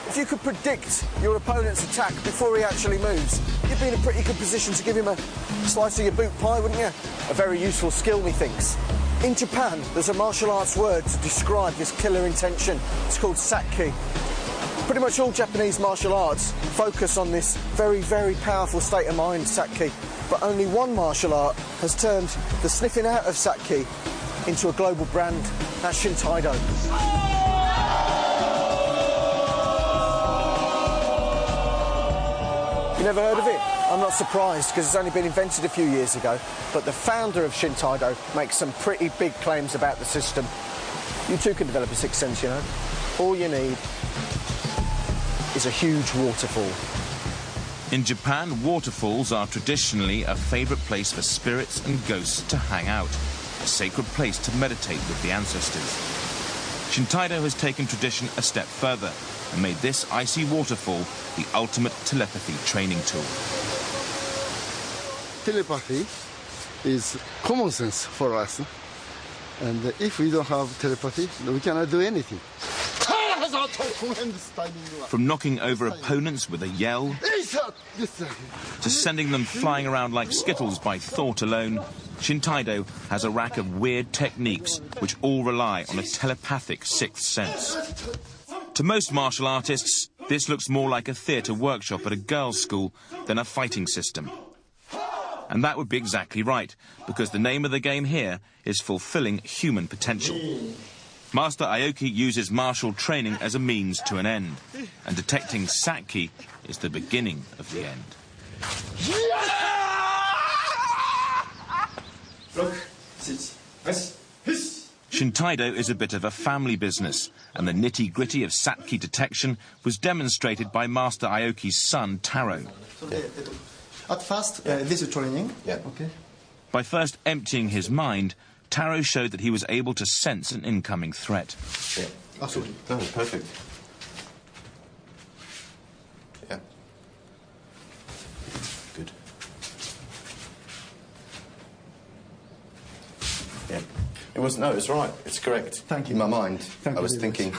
If you could predict your opponent's attack before he actually moves, you'd be in a pretty good position to give him a slice of your boot pie, wouldn't you? A very useful skill, methinks. In Japan, there's a martial arts word to describe this killer intention. It's called sakki. Pretty much all Japanese martial arts focus on this very, very powerful state of mind, sakki. But only one martial art has turned the sniffing out of sakki into a global brand. That's Shin Tai Do. You never heard of it? I'm not surprised, because it's only been invented a few years ago. But the founder of Shin Tai Do makes some pretty big claims about the system. You too can develop a sixth sense, you know. All you need is a huge waterfall. In Japan, waterfalls are traditionally a favourite place for spirits and ghosts to hang out, a sacred place to meditate with the ancestors. Shin Tai Do has taken tradition a step further and made this icy waterfall the ultimate telepathy training tool. Telepathy is common sense for us. And if we don't have telepathy, we cannot do anything. From knocking over opponents with a yell to sending them flying around like skittles by thought alone, Shin Tai Do has a rack of weird techniques which all rely on a telepathic sixth sense. To most martial artists, this looks more like a theatre workshop at a girls' school than a fighting system. And that would be exactly right, because the name of the game here is fulfilling human potential. Master Aoki uses martial training as a means to an end, and detecting sakki is the beginning of the end. Shin Tai Do is a bit of a family business, and the nitty-gritty of sakki detection was demonstrated by Master Aoki's son, Taro. At first, this is training. Yeah. Okay. By first emptying his mind, Taro showed that he was able to sense an incoming threat. Yeah. Absolutely. Oh, perfect. Yeah. Good. Yeah. It was, no, it's right. It's correct. Thank you. In my mind, Thank I you was very thinking,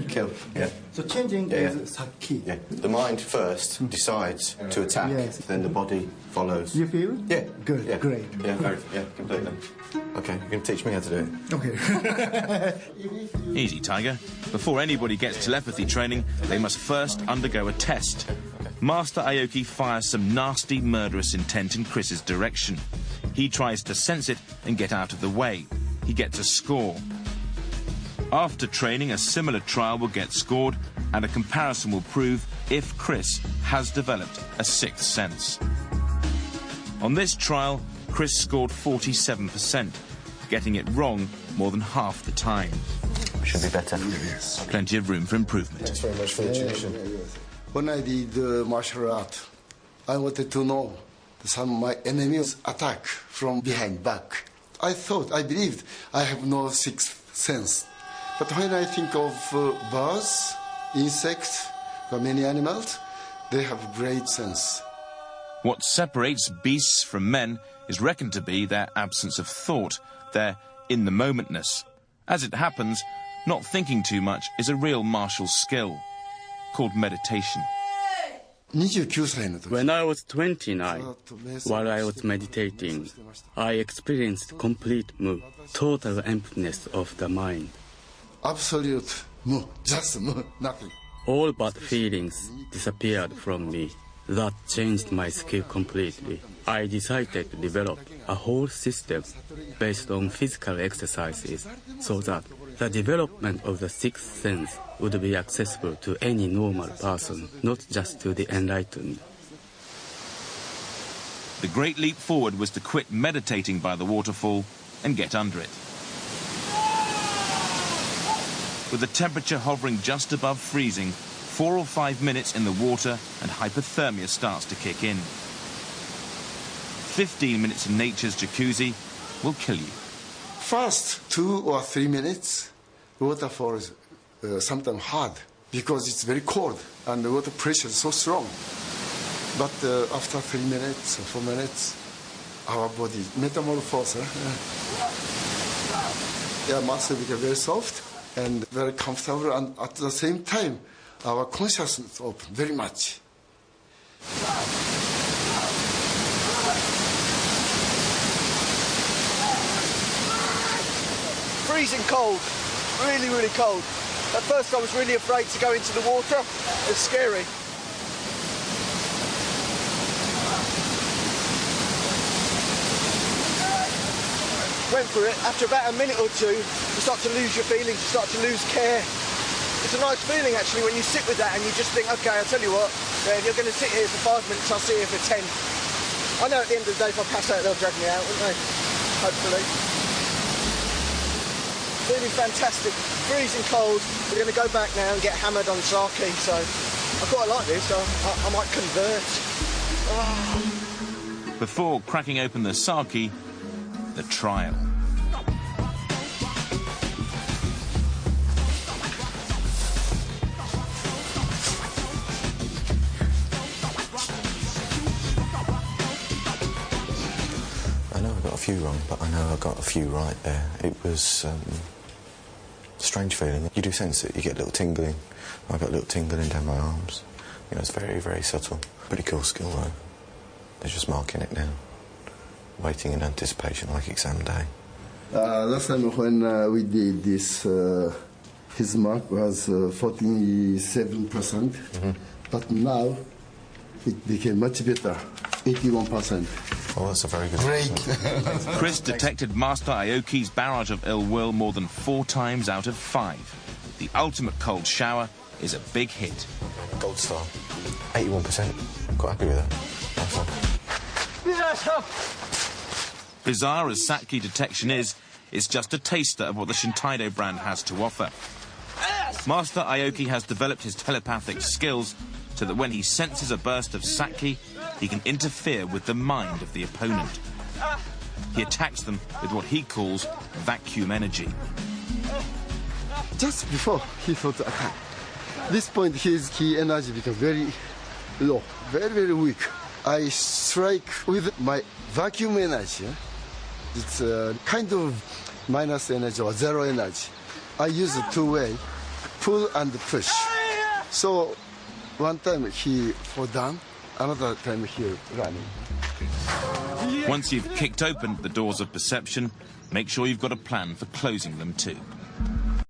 kill. Yeah. So changing is sakki. Yeah. The mind first decides to attack, Yes. then the body follows. You feel? Yeah. Good. Yeah. Great. Yeah, very, yeah, completely. Okay, you're going to teach me how to do it. Okay. Easy, Tiger. Before anybody gets telepathy training, they must first undergo a test. Master Aoki fires some nasty, murderous intent in Chris's direction. He tries to sense it and get out of the way. He gets a score. After training, a similar trial will get scored, and a comparison will prove if Chris has developed a sixth sense. On this trial, Chris scored 47%, getting it wrong more than half the time. Should be better. Yes. Plenty of room for improvement. Thanks very much for the tuition. When I did martial art, I wanted to know some of my enemies attack from behind back. I believed I have no sixth sense. But when I think of birds, insects, or many animals, they have great sense. What separates beasts from men is reckoned to be their absence of thought, their in-the-momentness. As it happens, not thinking too much is a real martial skill, called meditation. When I was 29, while I was meditating, I experienced complete mu, total emptiness of the mind. Absolute mu, just mu, nothing. All but feelings disappeared from me. That changed my skill completely. I decided to develop a whole system based on physical exercises so that the development of the sixth sense would be accessible to any normal person, not just to the enlightened. The great leap forward was to quit meditating by the waterfall and get under it. With the temperature hovering just above freezing, 4 or 5 minutes in the water and hypothermia starts to kick in. 15 minutes in nature's jacuzzi will kill you. First 2 or 3 minutes, waterfall is sometimes hard because it's very cold and the water pressure is so strong. But after 3 minutes or 4 minutes, our body metamorphoses. Muscle become very soft and very comfortable, and at the same time, our consciousness open very much. Freezing cold, really, really cold. At first I was really afraid to go into the water. It's scary. Went for it. After about a minute or two, you start to lose your feelings, you start to lose care. It's a nice feeling actually when you sit with that and you just think, okay, I'll tell you what, if you're going to sit here for 5 minutes, I'll sit here for 10. I know at the end of the day if I pass out, they'll drag me out, won't they? Hopefully. Really fantastic, freezing cold. We're going to go back now and get hammered on sake, so I quite like this, so I might convert. Oh. Before cracking open the sake, the trial. I know I got a few wrong, but I know I got a few right there. It was a strange feeling. You do sense it, you get a little tingling. I got a little tingling down my arms. You know, it's very, very subtle. Pretty cool skill though. They're just marking it now. Waiting in anticipation like exam day. Last time when we did this, his mark was 47%, but now it became much better, 81%. Oh, that's a very good. Great. Chris detected Master Aoki's barrage of ill will more than 4 times out of 5. The ultimate cold shower is a big hit. Gold star, 81%. I'm quite happy with that. Nice one. Bizarre as sake detection is, it's just a taster of what the Shin Tai Do brand has to offer. Master Aoki has developed his telepathic skills so that when he senses a burst of sake, he can interfere with the mind of the opponent. He attacks them with what he calls vacuum energy. Just before he thought to attack, this point his key energy becomes very low, very, very weak. I strike with my vacuum energy. It's a kind of minus energy or zero energy. I use it 2 ways, pull and push. So one time he fall down, another time he running. Once you've kicked open the doors of perception, make sure you've got a plan for closing them too.